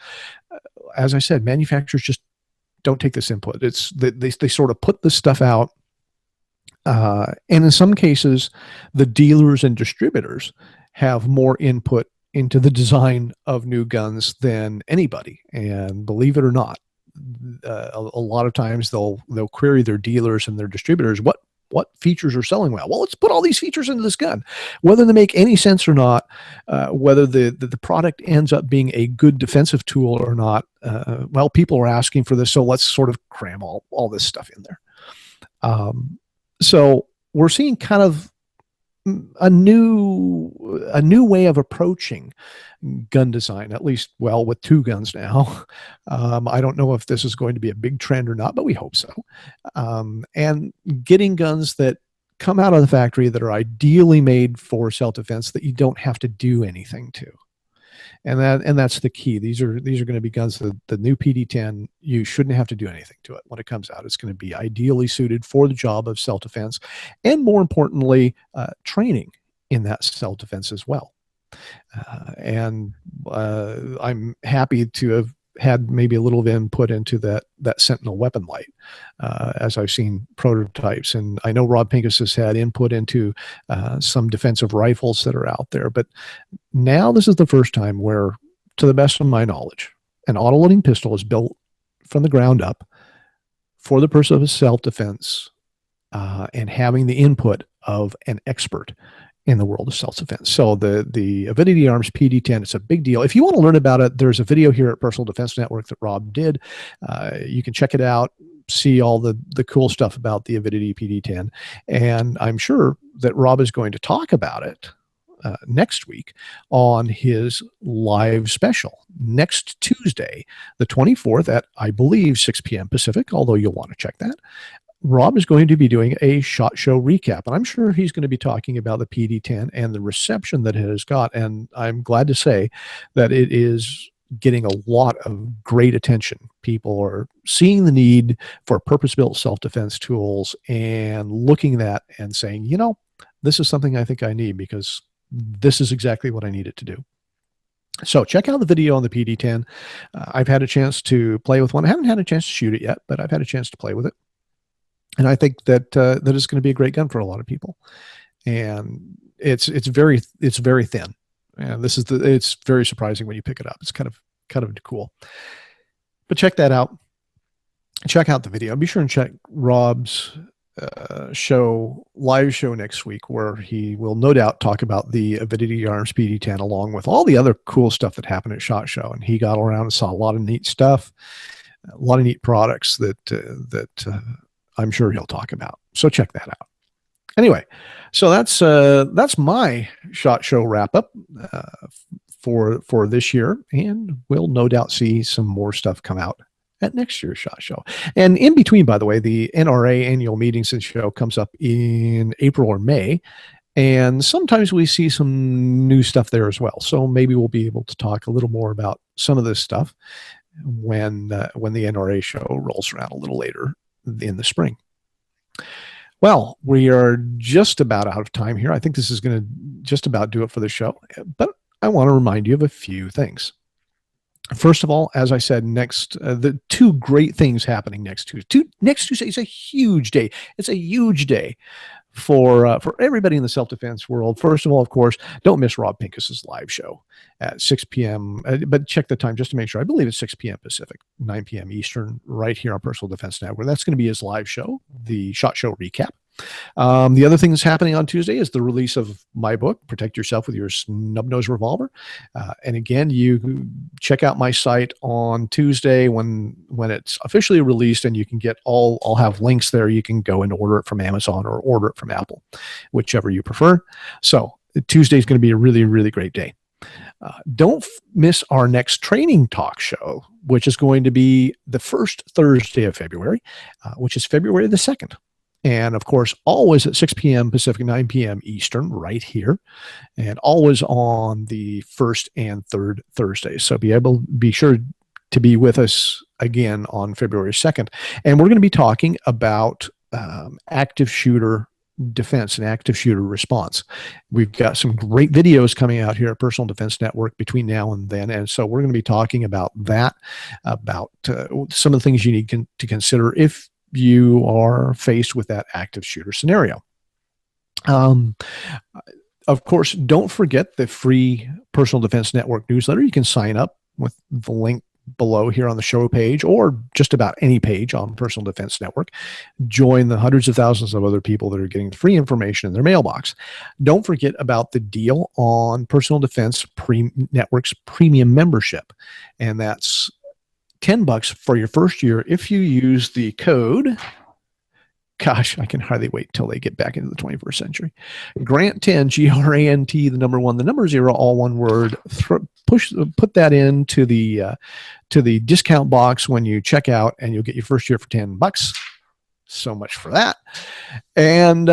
as I said, manufacturers just don't take this input. It's they sort of put this stuff out. And in some cases, the dealers and distributors have more input into the design of new guns than anybody. And believe it or not, a lot of times they'll query their dealers and their distributors, what features are selling well? Well, let's put all these features into this gun, whether they make any sense or not, whether the product ends up being a good defensive tool or not. Well, people are asking for this, so let's sort of cram all this stuff in there. So we're seeing kind of a new way of approaching gun design, at least, well, with two guns now. I don't know if this is going to be a big trend or not, but we hope so. And getting guns that come out of the factory that are ideally made for self-defense that you don't have to do anything to. And that's the key. These are going to be guns that the new PD10, you shouldn't have to do anything to it when it comes out. It's going to be ideally suited for the job of self-defense, and more importantly, training in that self-defense as well. I'm happy to have had maybe a little of input into that Sentinel weapon light, as I've seen prototypes. And I know Rob Pincus has had input into some defensive rifles that are out there. But now this is the first time where, to the best of my knowledge, an autoloading pistol is built from the ground up for the purpose of self-defense, and having the input of an expert in the world of self-defense. So the Avidity Arms PD10, it's a big deal. If you want to learn about it, there's a video here at Personal Defense Network that Rob did. You can check it out, see all the cool stuff about the Avidity PD10. And I'm sure that Rob is going to talk about it next week on his live special next Tuesday, the 24th at, I believe, 6 p.m. Pacific, although you'll want to check that. Rob is going to be doing a SHOT Show recap, and I'm sure he's going to be talking about the PD10 and the reception that it has got. And I'm glad to say that it is getting a lot of great attention. People are seeing the need for purpose-built self-defense tools and looking at that and saying, you know, this is something I think I need because this is exactly what I need it to do. So check out the video on the PD10. I've had a chance to play with one. I haven't had a chance to shoot it yet, but I've had a chance to play with it. And I think that that is going to be a great gun for a lot of people. And it's very thin. And it's very surprising when you pick it up. It's kind of cool. But check that out. Check out the video. Be sure and check Rob's live show next week, where he will no doubt talk about the Avidity Arms PD10 along with all the other cool stuff that happened at SHOT Show. And he got around and saw a lot of neat stuff, a lot of neat products that I'm sure he'll talk about. So check that out. Anyway, so that's my SHOT Show wrap up for this year, and we'll no doubt see some more stuff come out at next year's SHOT Show. And in between, by the way, the NRA annual meetings and show comes up in April or May. And sometimes we see some new stuff there as well. So maybe we'll be able to talk a little more about some of this stuff when the NRA show rolls around a little later in the spring. Well, we are just about out of time here. I think this is going to just about do it for the show, but I want to remind you of a few things. First of all, as I said, the two great things happening next Tuesday. Next Tuesday is a huge day. It's a huge day for everybody in the self-defense world. First of all, of course, don't miss Rob Pincus's live show at 6 p.m. But check the time just to make sure. I believe it's 6 p.m. Pacific, 9 p.m. Eastern, right here on Personal Defense Network. That's going to be his live show, the SHOT Show recap. The other thing that's happening on Tuesday is the release of my book, Protect Yourself with Your Snub-Nosed Revolver. And again, you check out my site on Tuesday when it's officially released, and you can get I'll have links there. You can go and order it from Amazon or order it from Apple, whichever you prefer. So Tuesday is going to be a really, really great day. Don't miss our next training talk show, which is going to be the first Thursday of February, which is February the 2nd. And of course, always at 6 p.m. Pacific, 9 p.m. Eastern, right here, and always on the first and third Thursdays. So be sure to be with us again on February 2nd. And we're going to be talking about active shooter defense and active shooter response. We've got some great videos coming out here at Personal Defense Network between now and then. And so we're going to be talking about that, about some of the things you need to consider if you are faced with that active shooter scenario. Of course, don't forget the free Personal Defense Network newsletter. You can sign up with the link below here on the show page, or just about any page on Personal Defense Network. Join the hundreds of thousands of other people that are getting free information in their mailbox. Don't forget about the deal on Personal Defense Network's premium membership, and that's $10 for your first year if you use the code. Gosh, I can hardly wait till they get back into the 21st century. Grant10, G-R-A-N-T, the number 1, the number 0, all one word. Put that into the discount box when you check out, and you'll get your first year for $10. So much for that. And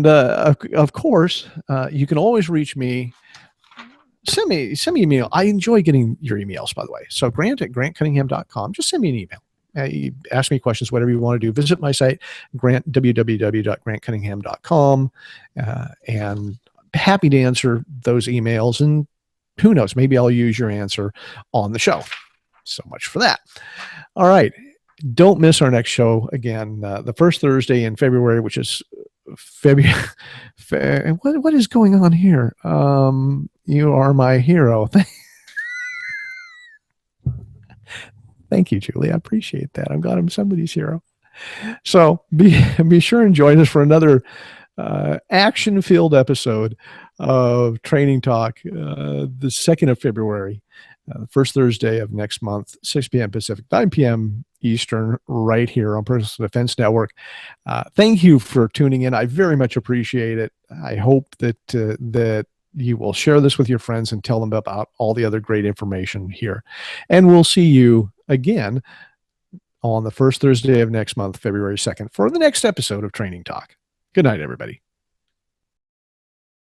of course, you can always reach me. Send me an email. I enjoy getting your emails, by the way. So grant@grantcunningham.com. Just send me an email. You ask me questions, whatever you want to do. Visit my site, www.grantcunningham.com, and happy to answer those emails. And who knows, maybe I'll use your answer on the show. So much for that. All right. Don't miss our next show again, the first Thursday in February, which is February. What is going on here? You are my hero. Thank you, Julie. I appreciate that. I'm glad I'm somebody's hero. So be sure and join us for another action-filled episode of Training Talk, the 2nd of February, first Thursday of next month, 6 p.m. Pacific, 9 p.m. Eastern, right here on Personal Defense Network. Thank you for tuning in. I very much appreciate it. I hope that you will share this with your friends and tell them about all the other great information here. And we'll see you again on the first Thursday of next month, February 2nd, for the next episode of Training Talk. Good night, everybody.